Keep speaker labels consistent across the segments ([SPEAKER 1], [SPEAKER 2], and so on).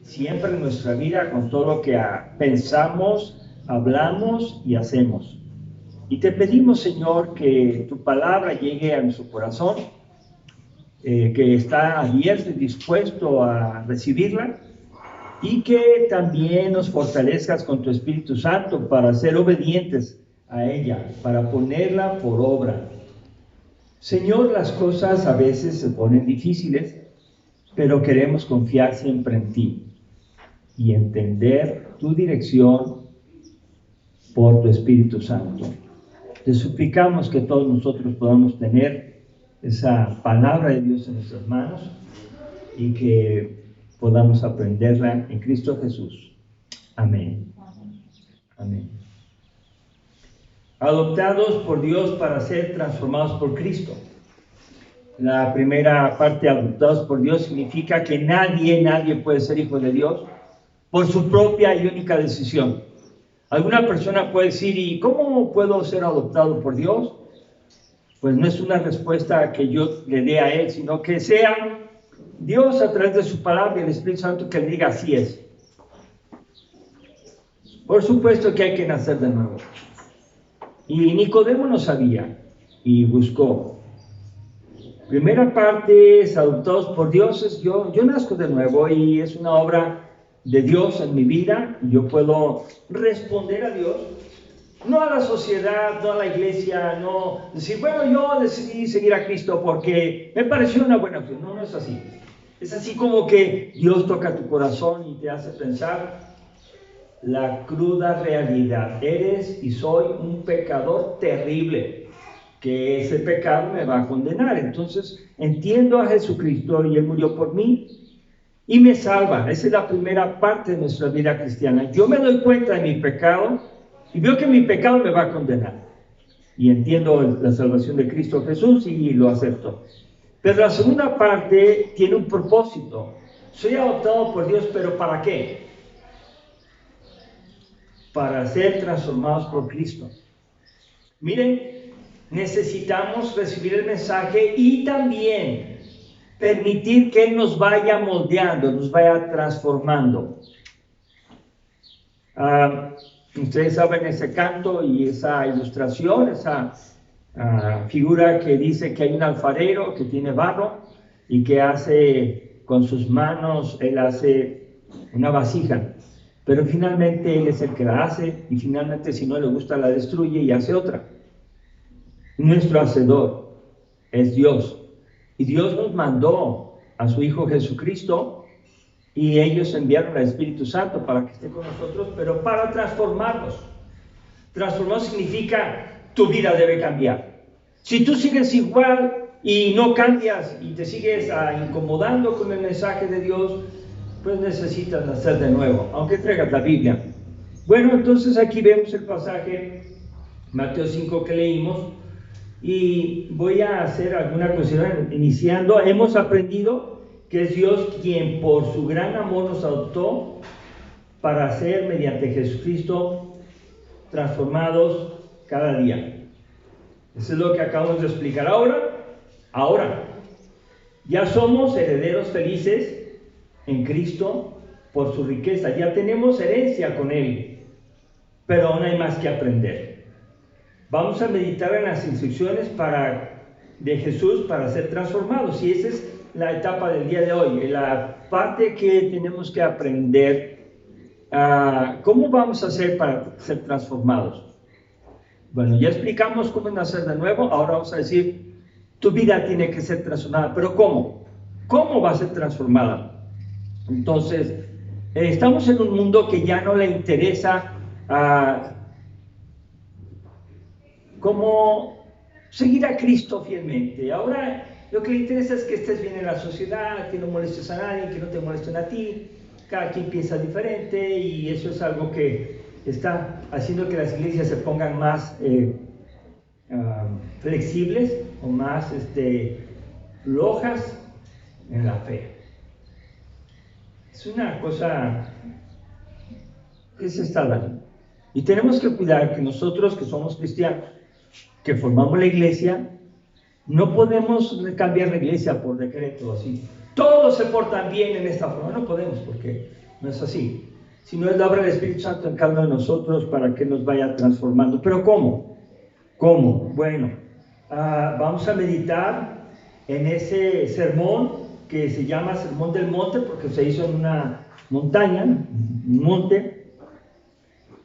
[SPEAKER 1] siempre en nuestra vida con todo lo que pensamos, hablamos y hacemos. Y te pedimos, Señor, que tu palabra llegue a nuestro corazón, que está abierto y dispuesto a recibirla, y que también nos fortalezcas con tu Espíritu Santo para ser obedientes a ella, para ponerla por obra. Señor, las cosas a veces se ponen difíciles, pero queremos confiar siempre en ti y entender tu dirección por tu Espíritu Santo. Te suplicamos que todos nosotros podamos tener esa palabra de Dios en nuestras manos y que podamos aprenderla en Cristo Jesús. Amén. Amén. Adoptados por Dios para ser transformados por Cristo. La primera parte, adoptados por Dios, significa que nadie puede ser hijo de Dios por su propia y única decisión. Alguna persona puede decir, ¿y cómo puedo ser adoptado por Dios? Pues no es una respuesta que yo le dé a él, sino que sea Dios a través de su palabra y el Espíritu Santo que le diga así es. Por supuesto que hay que nacer de nuevo. Y Nicodemo no sabía y buscó. Primera parte es adoptados por Dios. Yo nazco de nuevo y es una obra de Dios en mi vida. Yo puedo responder a Dios, no a la sociedad, no a la iglesia, no decir, bueno, yo decidí seguir a Cristo porque me pareció una buena opción. No es así. Es así como que Dios toca tu corazón y te hace pensar la cruda realidad. Eres y soy un pecador terrible, que ese pecado me va a condenar. Entonces entiendo a Jesucristo y Él murió por mí y me salva. Esa es la primera parte de nuestra vida cristiana. Yo me doy cuenta de mi pecado y veo que mi pecado me va a condenar. Y entiendo la salvación de Cristo Jesús y lo acepto. Pero la segunda parte tiene un propósito. Soy adoptado por Dios, pero ¿para qué? Para ser transformados por Cristo. Miren, necesitamos recibir el mensaje y también permitir que Él nos vaya moldeando, nos vaya transformando. Ustedes saben ese canto y esa ilustración, esa figura que dice que hay un alfarero que tiene barro y que hace con sus manos, él hace una vasija, pero finalmente él es el que la hace y finalmente si no le gusta la destruye y hace otra. Nuestro hacedor es Dios y Dios nos mandó a su Hijo Jesucristo y ellos enviaron al Espíritu Santo para que esté con nosotros, pero para transformarnos. Transformar significa tu vida debe cambiar. Si tú sigues igual y no cambias y te sigues incomodando con el mensaje de Dios, pues necesitas nacer de nuevo, aunque traigas la Biblia. Bueno, entonces aquí vemos el pasaje, Mateo 5 que leímos, y voy a hacer alguna cuestión iniciando. Hemos aprendido que es Dios quien por su gran amor nos adoptó para ser mediante Jesucristo transformados cada día. Eso es lo que acabamos de explicar. Ahora, ya somos herederos felices en Cristo por su riqueza. Ya tenemos herencia con Él, pero aún hay más que aprender. Vamos a meditar en las instrucciones de Jesús para ser transformados. Y esa es la etapa del día de hoy, la parte que tenemos que aprender. ¿Cómo vamos a hacer para ser transformados? Bueno, ya explicamos cómo nacer de nuevo. Ahora vamos a decir, tu vida tiene que ser transformada. ¿Pero cómo? ¿Cómo va a ser transformada? Entonces, estamos en un mundo que ya no le interesa cómo seguir a Cristo fielmente. Ahora lo que le interesa es que estés bien en la sociedad, que no molestes a nadie, que no te molesten a ti. Cada quien piensa diferente y eso es algo que está haciendo que las iglesias se pongan más flexibles o más flojas en la fe. Es una cosa que se está dando. Y tenemos que cuidar que nosotros que somos cristianos, que formamos la iglesia, no podemos cambiar la iglesia por decreto así. Todos se portan bien en esta forma, no podemos porque no es así, sino es la obra del Espíritu Santo en cada uno de nosotros para que nos vaya transformando. ¿Pero cómo? ¿Cómo? Bueno, vamos a meditar en ese sermón que se llama Sermón del Monte, porque se hizo en una montaña, un monte,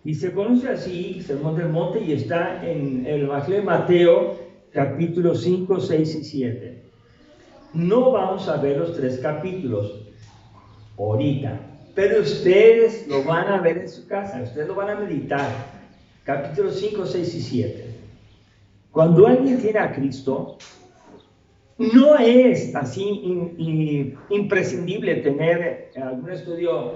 [SPEAKER 1] y se conoce así, Sermón del Monte, y está en el Evangelio de Mateo, capítulos 5, 6 y 7. No vamos a ver los 3 capítulos ahorita, pero ustedes lo van a ver en su casa, ustedes lo van a meditar, capítulos 5, 6 y 7. Cuando alguien tiene a Cristo, no es así imprescindible tener algún estudio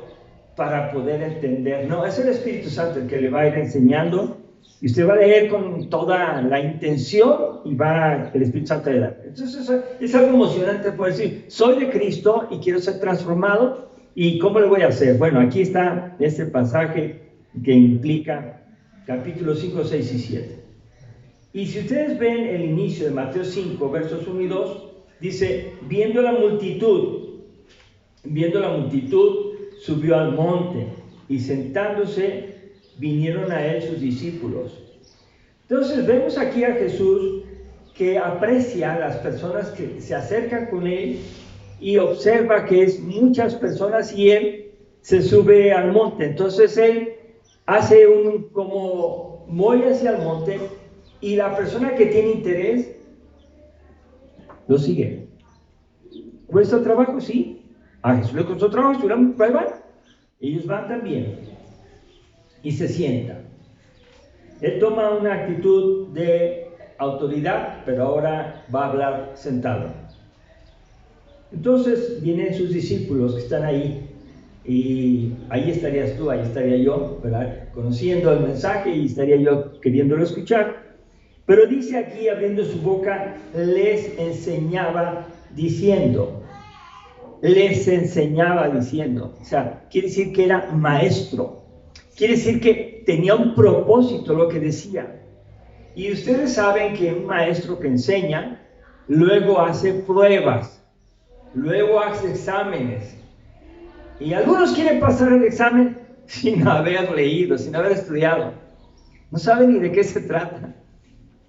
[SPEAKER 1] para poder entender, no, es el Espíritu Santo el que le va a ir enseñando, y usted va a leer con toda la intención y el Espíritu Santo le da. Entonces es algo emocionante poder decir, soy de Cristo y quiero ser transformado, ¿y cómo lo voy a hacer? Bueno, aquí está este pasaje que implica capítulos 5, 6 y 7. Y si ustedes ven el inicio de Mateo 5, versos 1 y 2, dice, viendo la multitud, subió al monte, y sentándose, vinieron a él sus discípulos. Entonces vemos aquí a Jesús que aprecia a las personas que se acercan con él y observa que es muchas personas y él se sube al monte. Entonces él hace como mueve hacia el monte y la persona que tiene interés lo sigue. ¿Cuesta trabajo? Sí. A Jesús le costó trabajo, ellos van también y se sientan. Él toma una actitud de autoridad, pero ahora va a hablar sentado. Entonces vienen sus discípulos que están ahí, y ahí estarías tú, ahí estaría yo, ¿verdad? Conociendo el mensaje, y estaría yo queriéndolo escuchar. Pero dice aquí, abriendo su boca, les enseñaba diciendo, o sea, quiere decir que era maestro, quiere decir que tenía un propósito lo que decía. Y ustedes saben que un maestro que enseña, luego hace pruebas, luego hace exámenes, y algunos quieren pasar el examen sin haber leído, sin haber estudiado, no saben ni de qué se trata,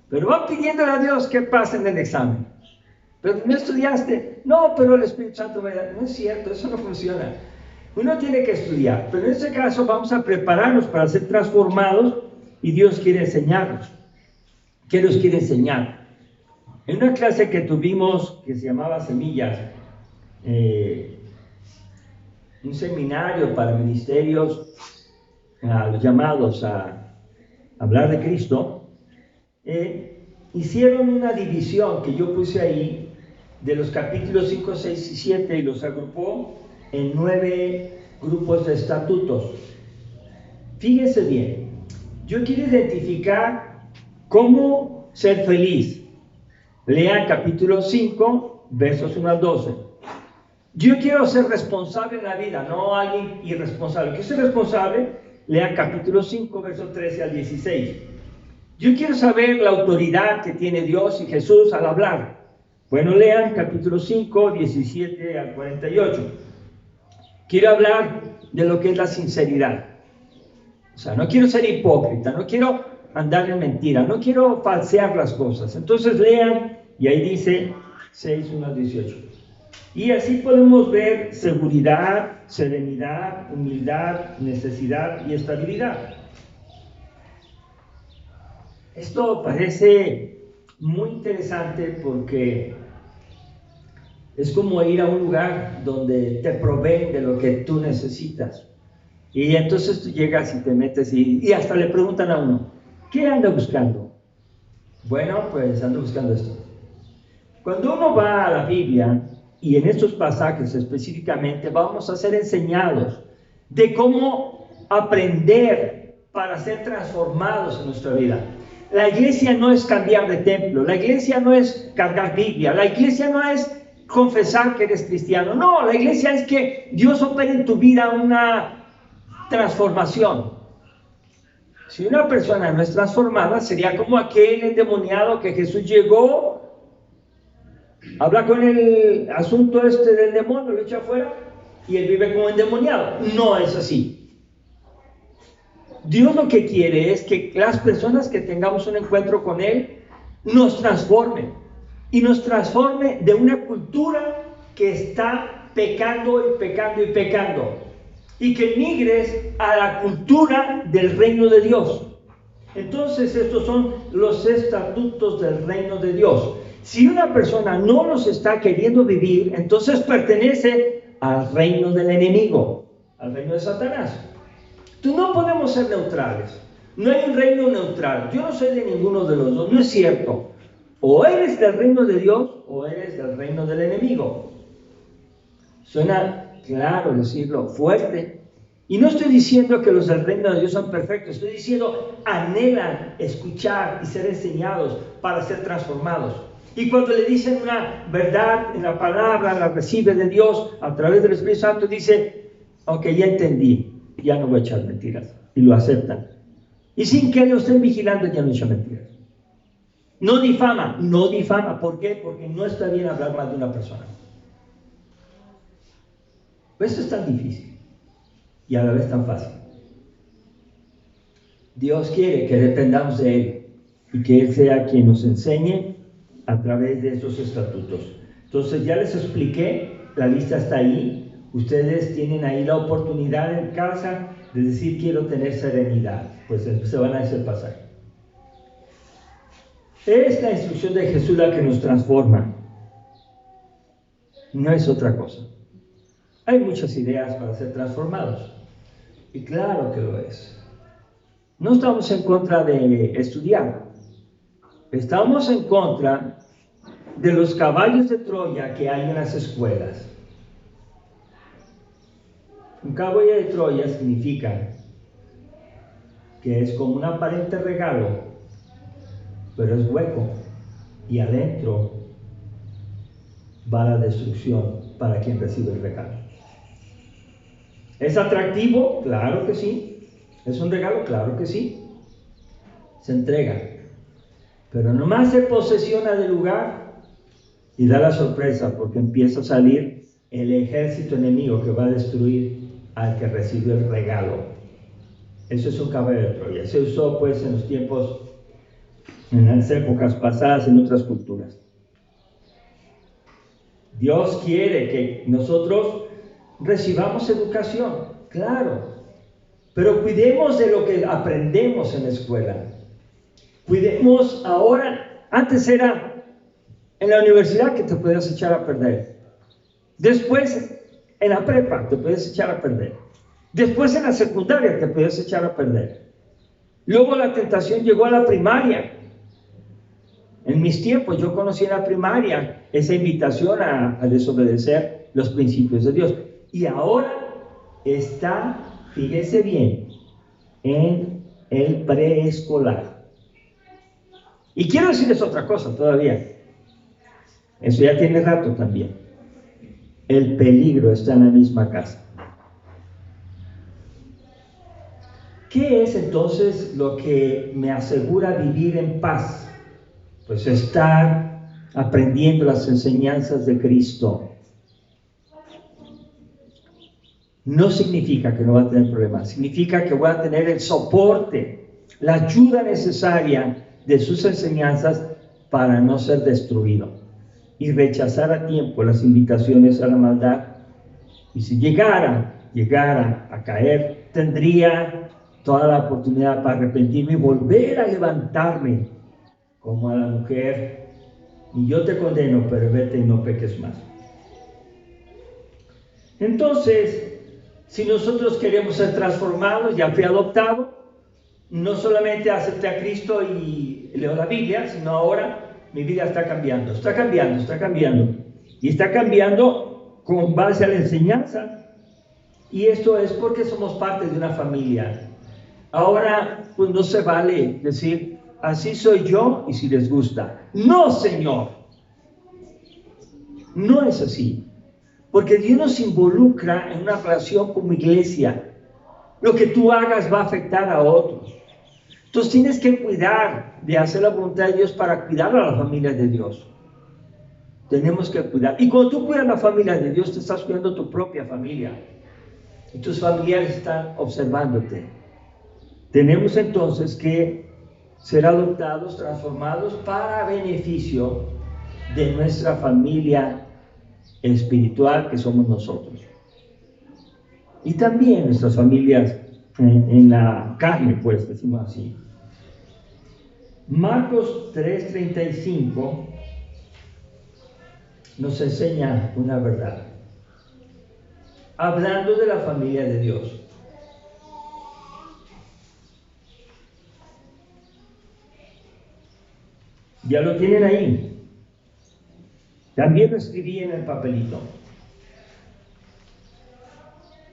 [SPEAKER 1] pero van pidiéndole a Dios que pasen el examen. Pero no estudiaste, no, pero el Espíritu Santo me da. No es cierto, eso no funciona. Uno tiene que estudiar, pero en este caso vamos a prepararnos para ser transformados, y Dios quiere enseñarnos. ¿Qué nos quiere enseñar? En una clase que tuvimos que se llamaba Semillas, un seminario para ministerios, los llamados a hablar de Cristo, hicieron una división que yo puse ahí de los capítulos 5, 6 y 7, y los agrupó en 9 grupos de estatutos. Fíjense bien, yo quiero identificar cómo ser feliz. Lean capítulo 5, versos 1 al 12. Yo quiero ser responsable en la vida, no alguien irresponsable. ¿Qué es ser responsable? Lean capítulo 5, versos 13 al 16. Yo quiero saber la autoridad que tiene Dios y Jesús al hablar. Bueno, lean capítulo 5, 17 al 48. Quiero hablar de lo que es la sinceridad. O sea, no quiero ser hipócrita, no quiero andar en mentira, no quiero falsear las cosas. Entonces lean, y ahí dice 6, 1 al 18. Y así podemos ver seguridad, serenidad, humildad, necesidad y estabilidad. Esto parece muy interesante porque es como ir a un lugar donde te proveen de lo que tú necesitas. Y entonces tú llegas y te metes y hasta le preguntan a uno, ¿qué anda buscando? Bueno, pues ando buscando esto. Cuando uno va a la Biblia, y en estos pasajes específicamente, vamos a ser enseñados de cómo aprender para ser transformados en nuestra vida. La iglesia no es cambiar de templo, la iglesia no es cargar Biblia, la iglesia no es confesar que eres cristiano, no, la iglesia es que Dios opere en tu vida una transformación. Si una persona no es transformada, sería como aquel endemoniado que Jesús llegó, habla con el asunto del demonio, lo echa afuera, y él vive como endemoniado. No es así. Dios lo que quiere es que las personas que tengamos un encuentro con él nos transformen, y nos transforme de una cultura que está pecando y pecando y pecando, y que migres a la cultura del reino de Dios. Entonces estos son los estatutos del reino de Dios. Si una persona no los está queriendo vivir, entonces pertenece al reino del enemigo, al reino de Satanás. Entonces no podemos ser neutrales. No hay un reino neutral. Yo no soy de ninguno de los dos. No es cierto. O eres del reino de Dios o eres del reino del enemigo. Suena claro decirlo, fuerte. Y no estoy diciendo que los del reino de Dios son perfectos. Estoy diciendo anhelan escuchar y ser enseñados para ser transformados. Y cuando le dicen una verdad en la palabra, la recibe de Dios a través del Espíritu Santo, dice, ok, ya entendí, ya no voy a echar mentiras. Y lo aceptan. Y sin que lo estén vigilando, ya no echan mentiras. No difama, no difama. ¿Por qué? Porque no está bien hablar mal de una persona. Esto es tan difícil y a la vez tan fácil. Dios quiere que dependamos de Él y que Él sea quien nos enseñe a través de estos estatutos. Entonces ya les expliqué, la lista está ahí. Ustedes tienen ahí la oportunidad en casa de decir quiero tener serenidad. Pues se van a ese pasaje. Es la instrucción de Jesús la que nos transforma. No es otra cosa. Hay muchas ideas para ser transformados. Y claro que lo es. No estamos en contra de estudiar. Estamos en contra de los caballos de Troya que hay en las escuelas. Un caballo de Troya significa que es como un aparente regalo, pero es hueco, y adentro va la destrucción para quien recibe el regalo. ¿Es atractivo? Claro que sí. ¿Es un regalo? Claro que sí. Se entrega. Pero nomás se posesiona del lugar y da la sorpresa porque empieza a salir el ejército enemigo que va a destruir al que recibió el regalo. Eso es un caballo de Troya. Se usó pues en los tiempos, en las épocas pasadas, en otras culturas. Dios quiere que nosotros recibamos educación, claro, pero cuidemos de lo que aprendemos en la escuela. Cuidemos ahora, antes era en la universidad que te podías echar a perder. Después en la prepa te podías echar a perder. Después en la secundaria te podías echar a perder. Luego la tentación llegó a la primaria. En mis tiempos yo conocí en la primaria esa invitación a desobedecer los principios de Dios. Y ahora está, fíjese bien, en el preescolar. Y quiero decirles otra cosa todavía. Eso ya tiene rato también. El peligro está en la misma casa. ¿Qué es entonces lo que me asegura vivir en paz? Pues estar aprendiendo las enseñanzas de Cristo. No significa que no va a tener problemas, significa que voy a tener el soporte, la ayuda necesaria de sus enseñanzas para no ser destruido y rechazar a tiempo las invitaciones a la maldad. Y si llegara a caer, tendría toda la oportunidad para arrepentirme y volver a levantarme como a la mujer. Y yo te condeno, pero vete y no peques más. Entonces, si nosotros queremos ser transformados, ya fui adoptado, no solamente acepté a Cristo y leo la Biblia, sino ahora mi vida está cambiando. Y está cambiando con base a la enseñanza. Y esto es porque somos parte de una familia. Ahora, pues no se vale decir, así soy yo y si les gusta. No, Señor. No es así. Porque Dios nos involucra en una relación como iglesia. Lo que tú hagas va a afectar a otros. Entonces tienes que cuidar de hacer la voluntad de Dios para cuidar a la familia de Dios. Tenemos que cuidar. Y cuando tú cuidas la familia de Dios, te estás cuidando tu propia familia. Y tus familiares están observándote. Tenemos entonces que ser adoptados, transformados para beneficio de nuestra familia espiritual que somos nosotros. Y también nuestras familias en la carne, pues, decimos así. Marcos 3:35 nos enseña una verdad, hablando de la familia de Dios. Ya lo tienen ahí. También lo escribí en el papelito.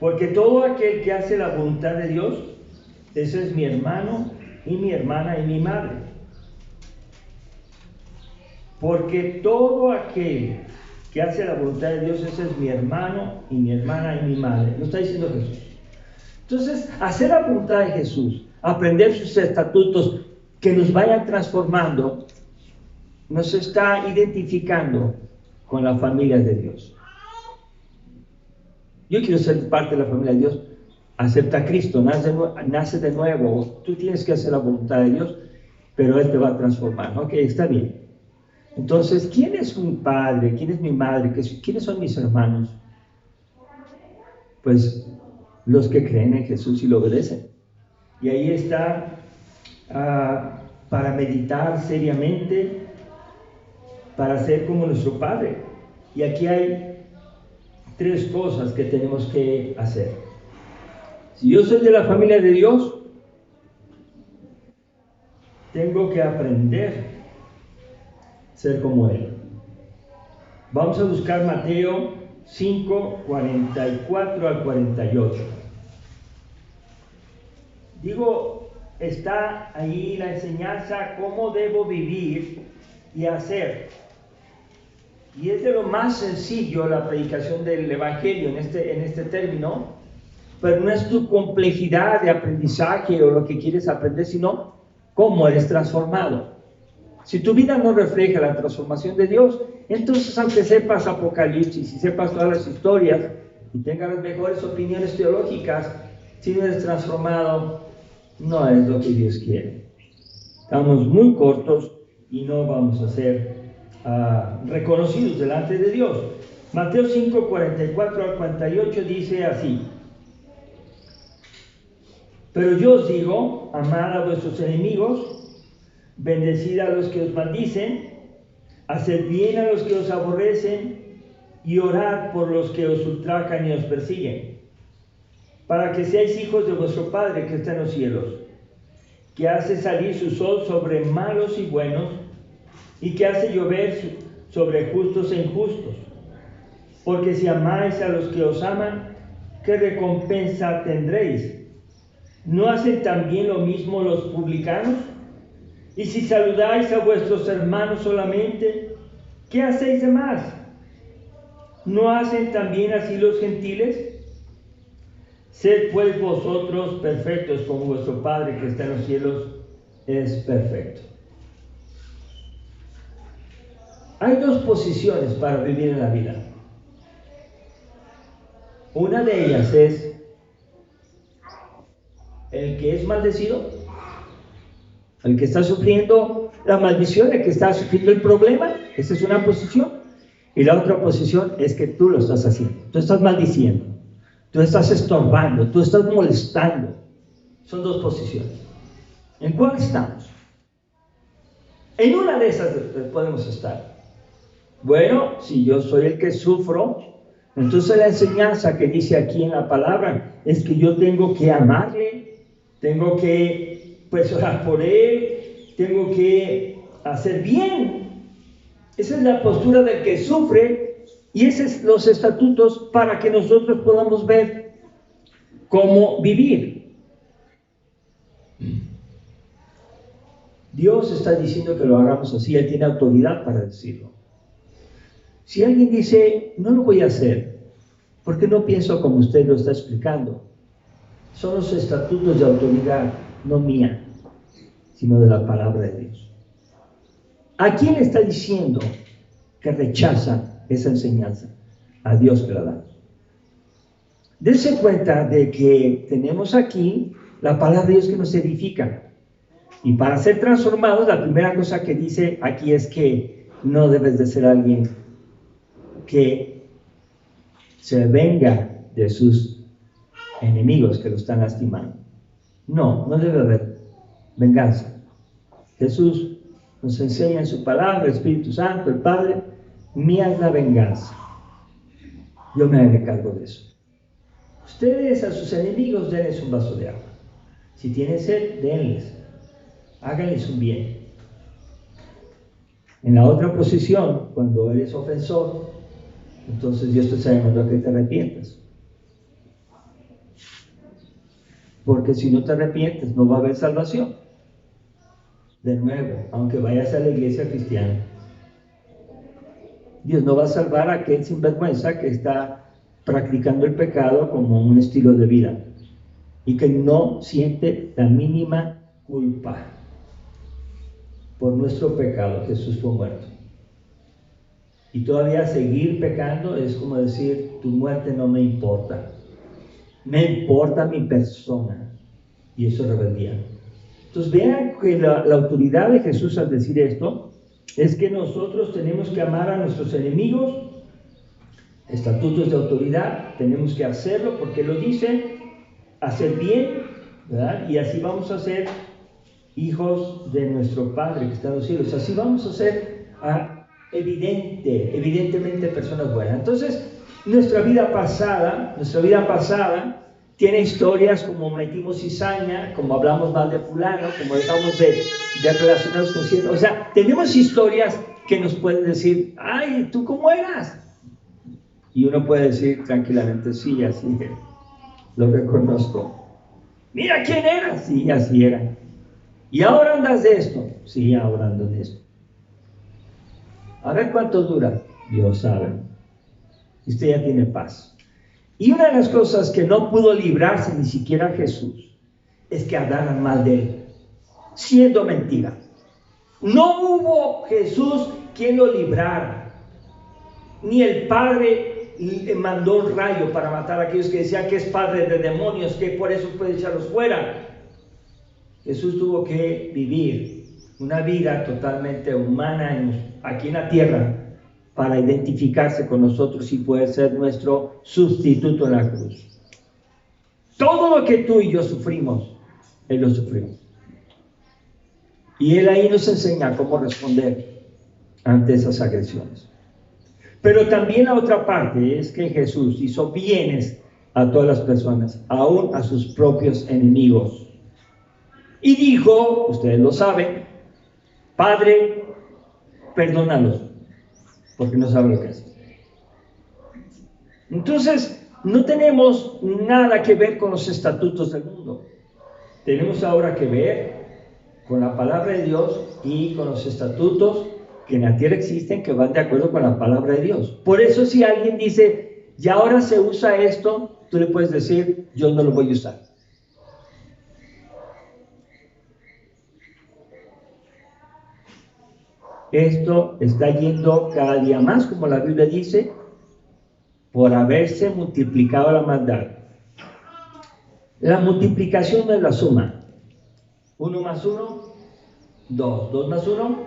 [SPEAKER 1] Porque todo aquel que hace la voluntad de Dios, ese es mi hermano y mi hermana y mi madre. Porque todo aquel que hace la voluntad de Dios, ese es mi hermano y mi hermana y mi madre. Lo está diciendo Jesús. Entonces, hacer la voluntad de Jesús, aprender sus estatutos que nos vayan transformando, nos está identificando con la familia de Dios. Yo quiero ser parte de la familia de Dios. Acepta a Cristo, nace de nuevo. Tú tienes que hacer la voluntad de Dios, pero Él te va a transformar. Ok, está bien. Entonces, ¿quién es mi padre? ¿Quién es mi madre? ¿Quiénes son mis hermanos? Pues los que creen en Jesús y lo obedecen. Y ahí está para meditar seriamente, para ser como nuestro Padre. Y aquí hay 3 cosas que tenemos que hacer. Si yo soy de la familia de Dios, tengo que aprender a ser como Él. Vamos a buscar Mateo 5, 44 al 48. Digo, está ahí la enseñanza, cómo debo vivir y hacer. Y es de lo más sencillo la predicación del Evangelio en este término, pero no es tu complejidad de aprendizaje o lo que quieres aprender, sino cómo eres transformado. Si tu vida no refleja la transformación de Dios, entonces aunque sepas Apocalipsis y sepas todas las historias y tengas las mejores opiniones teológicas, si no eres transformado, no es lo que Dios quiere. Estamos muy cortos y no vamos a ser reconocidos delante de Dios. Mateo 5, 44 al 48 dice así: pero yo os digo, amad a vuestros enemigos, bendecid a los que os maldicen, haced bien a los que os aborrecen y orad por los que os ultrajan y os persiguen, para que seáis hijos de vuestro Padre que está en los cielos, que hace salir su sol sobre malos y buenos, y que hace llover sobre justos e injustos. Porque si amáis a los que os aman, ¿qué recompensa tendréis? ¿No hacen también lo mismo los publicanos? Y si saludáis a vuestros hermanos solamente, ¿qué hacéis de más? ¿No hacen también así los gentiles? Sed pues vosotros perfectos, como vuestro Padre que está en los cielos es perfecto. Hay 2 posiciones para vivir en la vida. Una de ellas es el que es maldecido, el que está sufriendo la maldición, el que está sufriendo el problema. Esa es una posición. Y la otra posición es que tú lo estás haciendo. Tú estás maldiciendo, tú estás estorbando, tú estás molestando. Son 2 posiciones. ¿En cuál estamos? En una de esas podemos estar. Bueno, si yo soy el que sufro, entonces la enseñanza que dice aquí en la palabra es que yo tengo que amarle, tengo que orar por él, tengo que hacer bien. Esa es la postura del que sufre y esos son los estatutos para que nosotros podamos ver cómo vivir. Dios está diciendo que lo hagamos así, Él tiene autoridad para decirlo. Si alguien dice, no lo voy a hacer, porque no pienso como usted lo está explicando, son los estatutos de autoridad, no mía, sino de la palabra de Dios. ¿A quién está diciendo que rechaza esa enseñanza, a Dios que la da. Dense cuenta de que tenemos aquí la palabra de Dios que nos edifica. Y para ser transformados, la primera cosa que dice aquí es que no debes de ser alguien que se venga de sus enemigos que lo están lastimando. No debe haber venganza. Jesús nos enseña en su palabra, el Espíritu Santo, el Padre, mía es la venganza. Yo me haré cargo de eso. Ustedes a sus enemigos denles un vaso de agua. Si tienen sed, denles. Háganles un bien. En la otra posición, cuando eres ofensor, entonces Dios te está llamando a que te arrepientas. Porque si no te arrepientes, no va a haber salvación. De nuevo, aunque vayas a la iglesia cristiana, Dios no va a salvar a aquel sinvergüenza que está practicando el pecado como un estilo de vida y que no siente la mínima culpa por nuestro pecado. Jesús fue muerto. Y todavía seguir pecando es como decir, tu muerte no me importa. Me importa mi persona. Y eso es rebeldía. Entonces vean que la autoridad de Jesús al decir esto es que nosotros tenemos que amar a nuestros enemigos. Estatutos de autoridad, tenemos que hacerlo porque lo dice, hacer bien, ¿verdad? Y así vamos a ser hijos de nuestro Padre que está en los cielos. Así vamos a ser evidentemente personas buenas. Entonces, nuestra vida pasada tiene historias como metimos cizaña, como hablamos mal de fulano, como dejamos de relacionarnos con cierto. O sea, tenemos historias que nos pueden decir, ay, ¿tú cómo eras? Y uno puede decir tranquilamente, sí, así lo reconozco. Mira quién era, sí, así era. ¿Y ahora andas de esto? Sí, ahora ando de esto. A ver cuánto dura, Dios sabe. Y usted ya tiene paz. Y una de las cosas que no pudo librarse ni siquiera Jesús es que hablaran mal de él, siendo mentira. No hubo Jesús quien lo librara, ni el Padre le mandó un rayo para matar a aquellos que decían que es padre de demonios, que por eso puede echarlos fuera. Jesús tuvo que vivir una vida totalmente humana aquí en la tierra para identificarse con nosotros y poder ser nuestro sustituto en la cruz. Todo lo que tú y yo sufrimos, Él lo sufrió. Y Él ahí nos enseña cómo responder ante esas agresiones. Pero también la otra parte es que Jesús hizo bienes a todas las personas, aún a sus propios enemigos. Y dijo, ustedes lo saben, Padre, perdónalos, porque no saben lo que hacen. Entonces, no tenemos nada que ver con los estatutos del mundo. Tenemos ahora que ver con la palabra de Dios y con los estatutos que en la tierra existen, que van de acuerdo con la palabra de Dios. Por eso si alguien dice, y ahora se usa esto, tú le puedes decir, yo no lo voy a usar. Esto está yendo cada día más, como la Biblia dice, por haberse multiplicado la maldad. La multiplicación no es la suma. 1 más 1, 2. 2 más 1,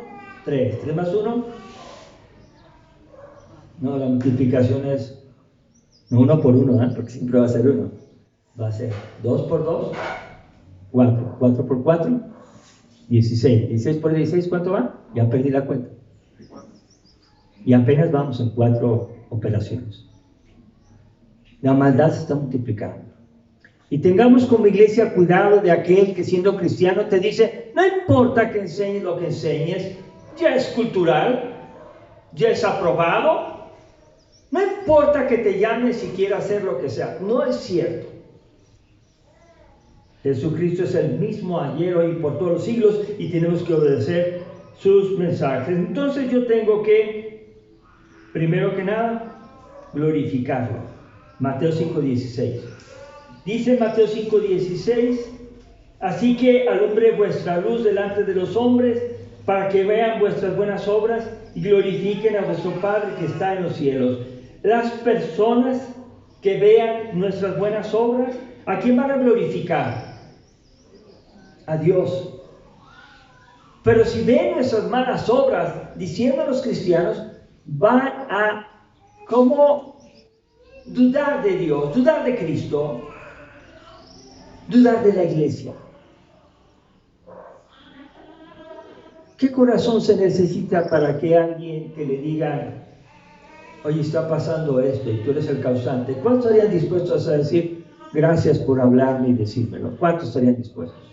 [SPEAKER 1] 3. 3 más 1. No, la multiplicación es no 1 por 1, ¿eh? Porque siempre va a ser 1. Va a ser 2 por 2, 4. 4 por 4, 16. 16 por 16, ¿cuánto va? Ya perdí la cuenta. Y apenas vamos en 4 operaciones. La maldad se está multiplicando. Y tengamos como iglesia cuidado de aquel que siendo cristiano te dice, no importa que enseñes lo que enseñes, ya es cultural, ya es aprobado, no importa que te llames y quieras hacer lo que sea. No es cierto. Jesucristo es el mismo ayer, hoy y por todos los siglos y tenemos que obedecer sus mensajes. Entonces yo tengo que, primero que nada, glorificarlo. Mateo 5:16. Dice Mateo 5:16, así que alumbre vuestra luz delante de los hombres para que vean vuestras buenas obras y glorifiquen a vuestro Padre que está en los cielos. Las personas que vean nuestras buenas obras, ¿a quién van a glorificar? A Dios. Pero si ven nuestras malas obras, diciendo a los cristianos, van a como dudar de Dios, dudar de Cristo, dudar de la iglesia. ¿Qué corazón se necesita para que alguien que le diga, oye, está pasando esto y tú eres el causante? ¿Cuántos estarían dispuestos a decir, gracias por hablarme y decírmelo? ¿Cuántos estarían dispuestos?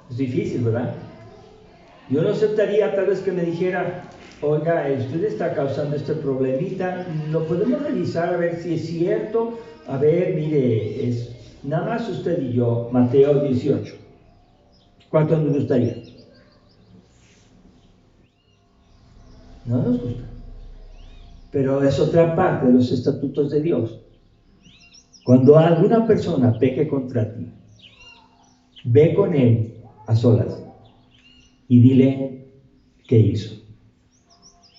[SPEAKER 1] Es difícil, ¿verdad? Yo no aceptaría tal vez que me dijera, oiga, usted está causando este problemita, lo podemos revisar a ver si es cierto. A ver, mire, es nada más usted y yo, Mateo 18. ¿Cuántos nos gustaría? No nos gusta. Pero es otra parte de los estatutos de Dios. Cuando alguna persona peque contra ti, ve con él a solas y dile qué hizo.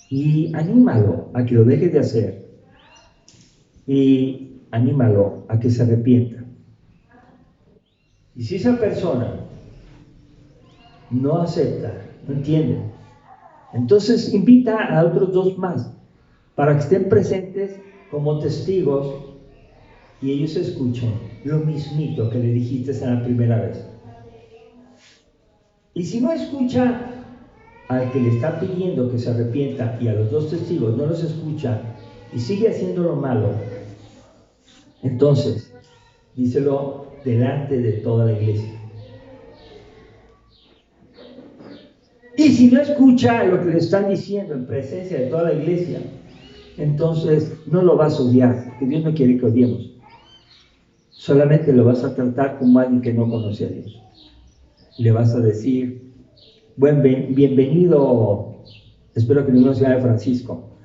[SPEAKER 1] Y anímalo a que lo deje de hacer. Y anímalo a que se arrepienta. Y si esa persona no acepta, no entiende, entonces invita a otros dos más para que estén presentes como testigos y ellos escuchen lo mismito que le dijiste en la primera vez. Y si no escucha al que le está pidiendo que se arrepienta y a los dos testigos no los escucha y sigue haciendo lo malo, entonces díselo delante de toda la iglesia. Y si no escucha lo que le están diciendo en presencia de toda la iglesia, entonces no lo vas a odiar, porque Dios no quiere que odiemos. Solamente lo vas a tratar como alguien que no conoce a Dios. Le vas a decir, bienvenido, espero que ninguno se llame Francisco.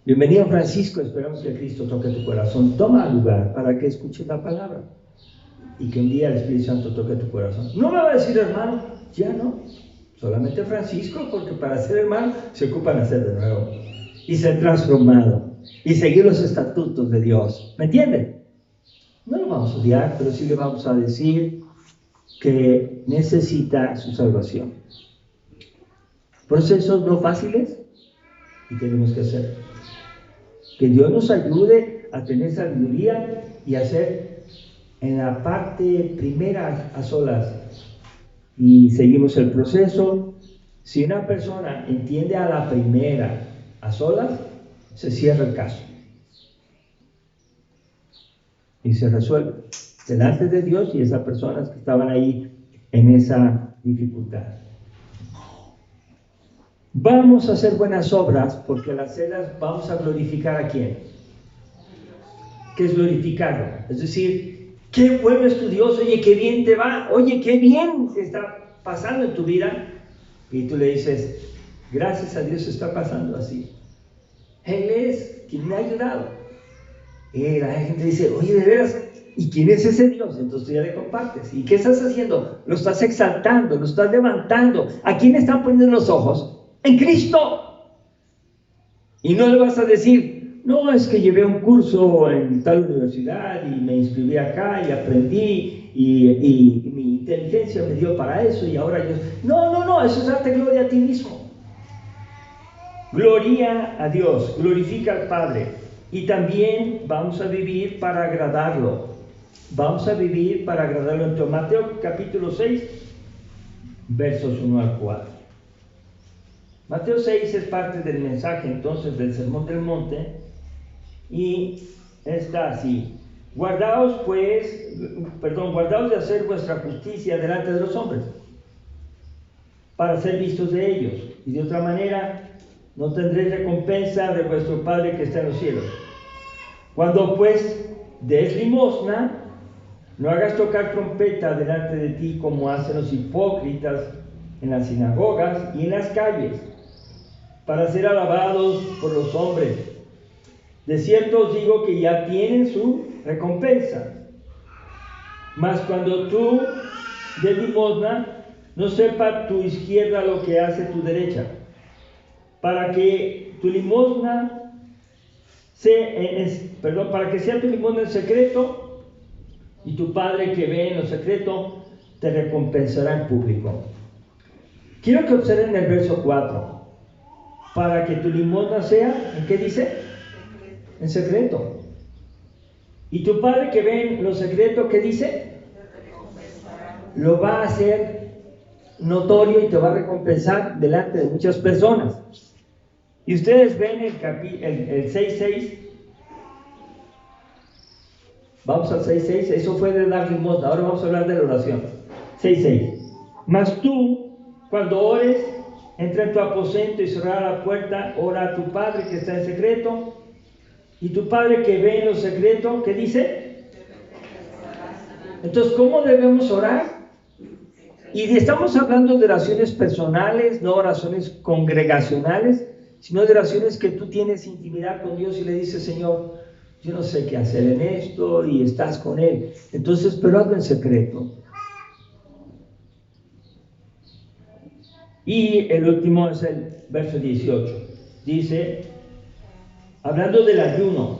[SPEAKER 1] Bienvenido Francisco, esperamos que Cristo toque tu corazón. Toma lugar para que escuches la palabra y que un día el Espíritu Santo toque tu corazón. No me va a decir hermano, ya no, solamente Francisco, porque para ser hermano se ocupa nacer de nuevo y ser transformado y seguir los estatutos de Dios. ¿Me entienden? No lo vamos a odiar, pero sí le vamos a decir que necesita su salvación. Procesos no fáciles y tenemos que hacer. Que Dios nos ayude a tener sabiduría y hacer en la parte primera a solas. Y seguimos el proceso. Si una persona entiende a la primera a solas, se cierra el caso. Y se resuelve delante de Dios y esas personas que estaban ahí en esa dificultad. Vamos a hacer buenas obras porque al hacerlas vamos a glorificar ¿a quién? ¿Qué es glorificarlo? Es decir, qué bueno es tu Dios, oye, qué bien te va, oye, qué bien te está pasando en tu vida. Y tú le dices, gracias a Dios está pasando así. Él es quien me ha ayudado. Y la gente dice, oye, de veras, ¿y quién es ese Dios? Entonces tú ya le compartes. ¿Y qué estás haciendo? Lo estás exaltando, lo estás levantando. ¿A quién están poniendo los ojos? En Cristo. Y no le vas a decir, no, es que llevé un curso en tal universidad y me inscribí acá y aprendí y mi inteligencia me dio para eso y ahora yo... No, eso es darte gloria a ti mismo. Gloria a Dios, glorifica al Padre. Y también vamos a vivir para agradarlo. Vamos a vivir para agradarlo. En Mateo capítulo 6, versos 1 al 4. Mateo 6 es parte del mensaje entonces del Sermón del Monte y está así. Guardaos de hacer vuestra justicia delante de los hombres para ser vistos de ellos, y de otra manera no tendréis recompensa de vuestro Padre que está en los cielos. Cuando pues des limosna, no hagas tocar trompeta delante de ti como hacen los hipócritas en las sinagogas y en las calles, para ser alabados por los hombres. De cierto os digo que ya tienen su recompensa. Mas cuando tú des limosna, no sepa tu izquierda lo que hace tu derecha, para que tu limosna para que sea tu limosna en secreto, y tu Padre que ve en lo secreto te recompensará en público. Quiero que observen el verso 4. Para que tu limosna sea, ¿en qué dice? En secreto. Y tu Padre que ve en lo secreto, ¿qué dice? Lo va a hacer notorio y te va a recompensar delante de muchas personas. Y ustedes ven el 6.6. Vamos al 6.6. Eso fue de dar limosna. Ahora vamos a hablar de la oración. 6.6. Mas tú, cuando ores, entra en tu aposento y cerrará la puerta, ora a tu Padre que está en secreto, y tu Padre que ve en lo secreto, ¿qué dice? Entonces, ¿cómo debemos orar? Y estamos hablando de oraciones personales, no oraciones congregacionales, sino de oraciones que tú tienes intimidad con Dios y le dices: Señor, yo no sé qué hacer en esto, y estás con Él. Entonces, pero hazlo en secreto. Y el último es el verso 18. Dice, hablando del ayuno,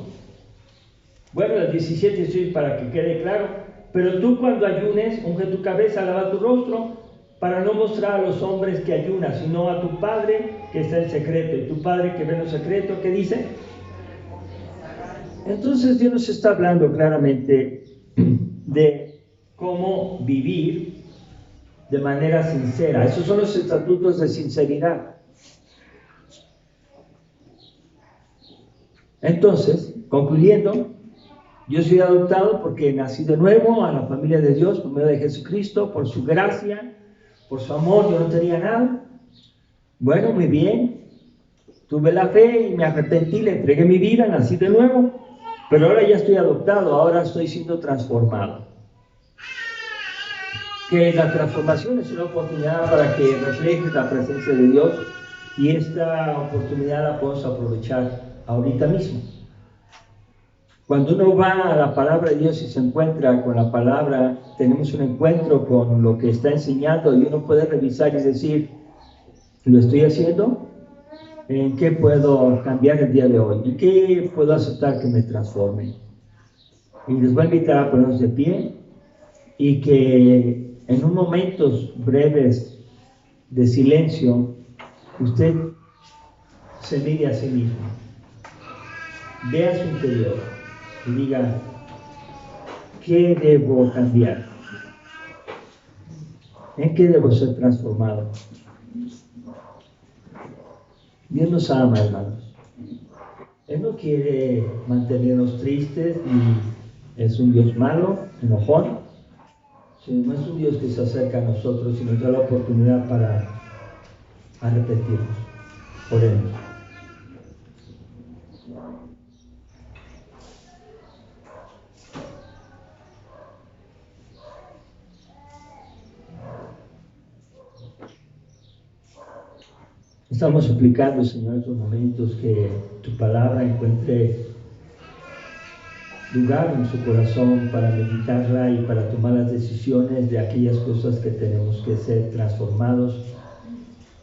[SPEAKER 1] bueno, el 17 estoy para que quede claro: pero tú cuando ayunes, unge tu cabeza, lava tu rostro, para no mostrar a los hombres que ayunas, sino a tu Padre que está en secreto. Y tu Padre que ve en lo secreto, ¿qué dice? Entonces Dios nos está hablando claramente de cómo vivir de manera sincera. Esos son los estatutos de sinceridad. Entonces, concluyendo, yo soy adoptado porque nací de nuevo a la familia de Dios por medio de Jesucristo, por su gracia, por su amor. Yo no tenía nada. Bueno, muy bien. Tuve la fe y me arrepentí, le entregué mi vida, nací de nuevo. Pero ahora ya estoy adoptado, ahora estoy siendo transformado. Que la transformación es una oportunidad para que reflejes la presencia de Dios, y esta oportunidad la podemos aprovechar ahorita mismo. Cuando uno va a la palabra de Dios y se encuentra con la palabra, tenemos un encuentro con lo que está enseñando, y uno puede revisar y decir: ¿lo estoy haciendo? ¿En qué puedo cambiar el día de hoy? ¿En qué puedo aceptar que me transforme? Y les voy a invitar a ponernos de pie, y que en unos momentos breves de silencio usted se mire a sí mismo, vea su interior y diga: ¿qué debo cambiar? ¿En qué debo ser transformado? Dios nos ama, hermanos. Él no quiere mantenernos tristes, ni es un Dios malo, enojón. No es un Dios que se acerca a nosotros y nos da la oportunidad para arrepentirnos. Oremos. Estamos suplicando, Señor, en estos momentos que tu palabra encuentre lugar en su corazón para meditarla y para tomar las decisiones de aquellas cosas que tenemos que ser transformados,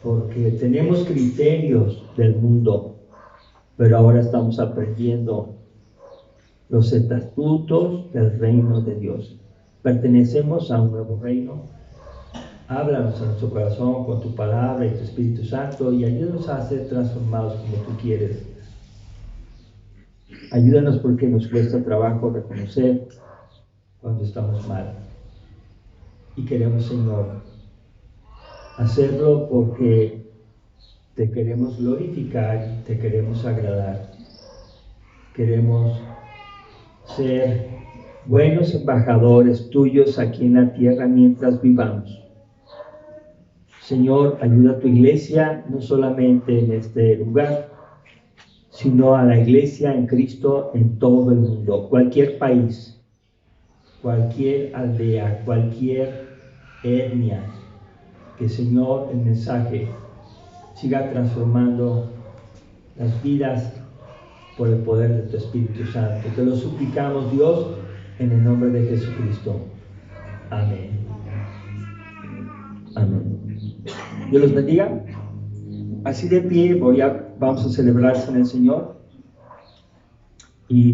[SPEAKER 1] porque tenemos criterios del mundo, pero ahora estamos aprendiendo los estatutos del reino de Dios. Pertenecemos a un nuevo reino. Háblanos a nuestro corazón con tu palabra y tu Espíritu Santo, y ayúdanos a ser transformados como tú quieres. Ayúdanos, porque nos cuesta trabajo reconocer cuando estamos mal. Y queremos, Señor, hacerlo porque te queremos glorificar, te queremos agradar. Queremos ser buenos embajadores tuyos aquí en la tierra mientras vivamos. Señor, ayuda a tu iglesia, no solamente en este lugar, sino a la iglesia en Cristo en todo el mundo, cualquier país, cualquier aldea, cualquier etnia. Que, Señor, el mensaje siga transformando las vidas por el poder de tu Espíritu Santo. Te lo suplicamos, Dios, en el nombre de Jesucristo. Amén. Amén. Dios los bendiga. Así de pie vamos a celebrar en el Señor. Y